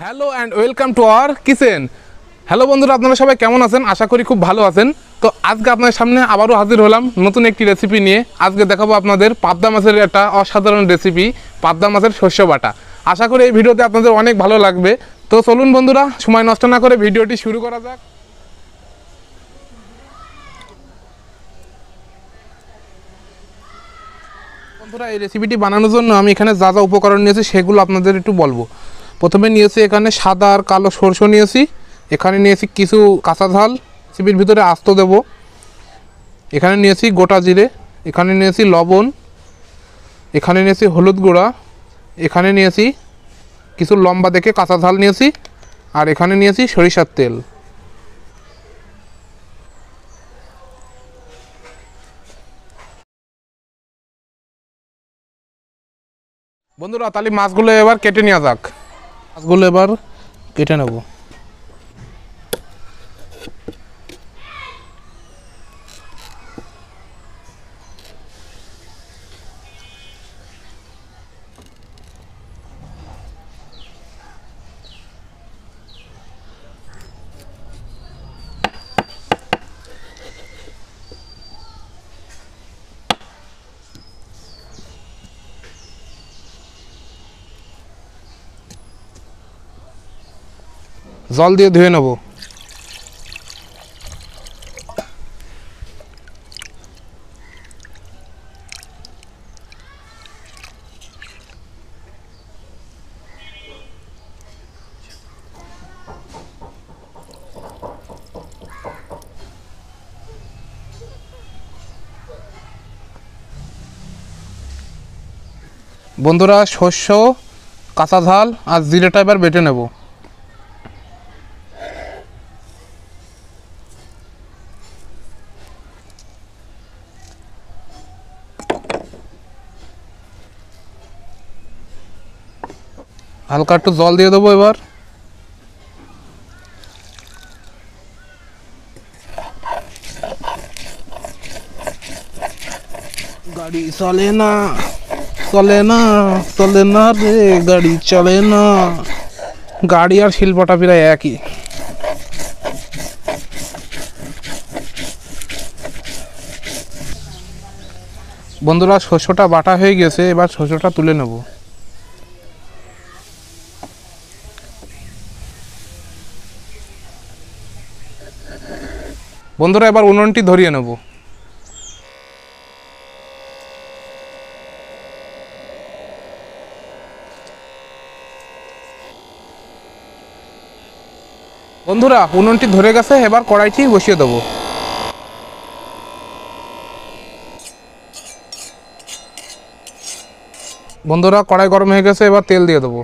Hello and welcome to our kitchen. Hello বন্ধুরা, আপনারা সবাই কেমন আছেন? আশা করি খুব ভালো আছেন। তো আজকে আপনাদের সামনে আবারও হাজির হলাম নতুন একটি রেসিপি নিয়ে। আজকে দেখাবো আপনাদের পাবদা মাছের একটা অসাধারণ রেসিপি, পাবদা মাছের শস্য বাটা। আশা করি এই ভিডিওতে আপনাদের অনেক ভালো লাগবে। তো চলুন বন্ধুরা, সময় নষ্ট না করে ভিডিওটি শুরু করা যাক। বন্ধুরা, এই রেসিপিটি বানানোর জন্য আমি এখানে যা যা উপকরণ নিয়েছি সেগুলো আপনাদের একটু বলবো। প্রথমে নিয়েছি এখানে সাদা আর কালো সরষে নিয়েছি। এখানে নিয়েছি কিছু কাঁচা ঝাল, রেসিপির ভিতরে আস্ত দেব। এখানে নিয়েছি গোটা জিরে, এখানে নিয়েছি লবণ, এখানে নিয়েছি হলুদ গুঁড়া, এখানে নিয়েছি কিছু লম্বা দেখে কাঁচা ঝাল নিয়েছি, আর এখানে নিয়েছি সরিষার তেল। বন্ধুরা, তাহলে মাছগুলো এবার কেটে নেওয়া যাক। মাছগুলো এবার কেটে নেব। জল দিয়ে ধুয়ে নেব। বন্ধুরা, শস্য, কাঁচা ঝাল আর জিরেটা এবার বেটে নেব। হালকা একটু জল দিয়ে দেবো এবার। গাড়ি চলে না, চলে না, চলে না রে, গাড়ি চলে না। গাড়ি আর শিল্পটা প্রায় একই। বন্ধুরা, শস্যটা বাটা হয়ে গেছে, এবার শস্যটা তুলে নেব। বন্ধুরা, এবার উনুনটি ধরিয়ে নেব। বন্ধুরা, উনুনটি ধরে গেছে, এবার কড়াইটি বসিয়ে দেবো। বন্ধুরা, কড়াই গরম হয়ে গেছে, এবার তেল দিয়ে দেবো।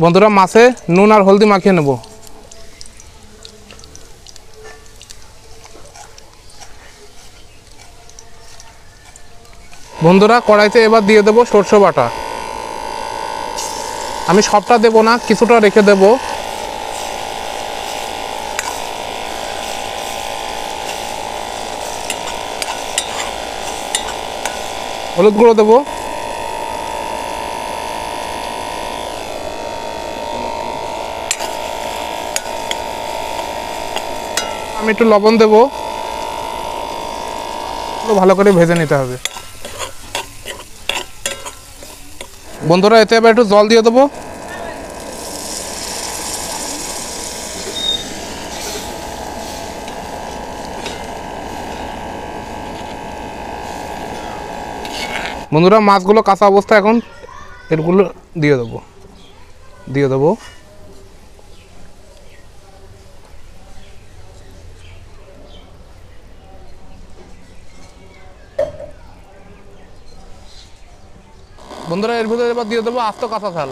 বন্ধুরা, মাছে নুন আর হলদি মাখিয়ে নেব। বন্ধুরা, কড়াইতে এবার দিয়ে দেবো সরষে বাটা। আমি সবটা দেব না, কিছুটা রেখে দেব। হলুদ গুঁড়ো দেবো। আমি একটু লবণ দেবো। ভালো করে ভেজে নিতে হবে। বন্ধুরা, এতে এবার একটু জল দিয়ে দেবো। বন্ধুরা, মাছগুলো কাঁচা অবস্থা, এখন এগুলো দিয়ে দেবো। বন্ধুরা, এর ভিতরে এবার দিয়ে দেবো আস্ত কাঁচা ঝাল।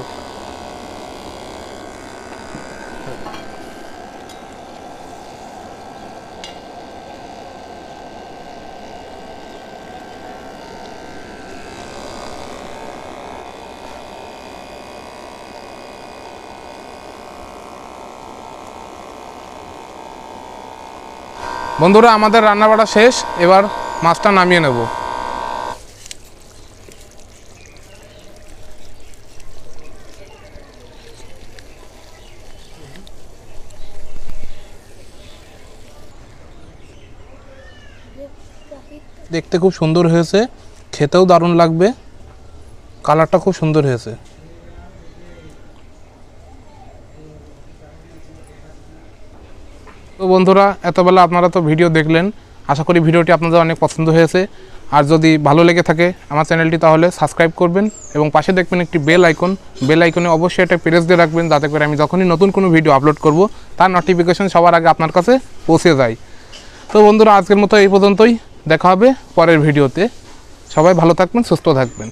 বন্ধুরা, আমাদের রান্না বাড়া শেষ, এবার মাছটা নামিয়ে নেব। দেখতে খুব সুন্দর হয়েছে, খেতেও দারুণ লাগবে, কালারটা খুব সুন্দর হয়েছে। তো বন্ধুরা, এতবেলা আপনারা তো ভিডিও দেখলেন, আশা করি ভিডিওটি আপনাদের অনেক পছন্দ হয়েছে। আর যদি ভালো লেগে থাকে আমার চ্যানেলটি তাহলে সাবস্ক্রাইব করবেন এবং পাশে দেখবেন একটি বেল আইকনে অবশ্যই এটা প্রেস দিয়ে রাখবেন, যাতে করে আমি যখনই নতুন কোনো ভিডিও আপলোড করব তার নোটিফিকেশন সবার আগে আপনার কাছে পৌঁছে যায়। তো বন্ধুরা, আজকের মতো এই পর্যন্তই, দেখা হবে পরের ভিডিওতে। সবাই ভালো থাকবেন, সুস্থ থাকবেন।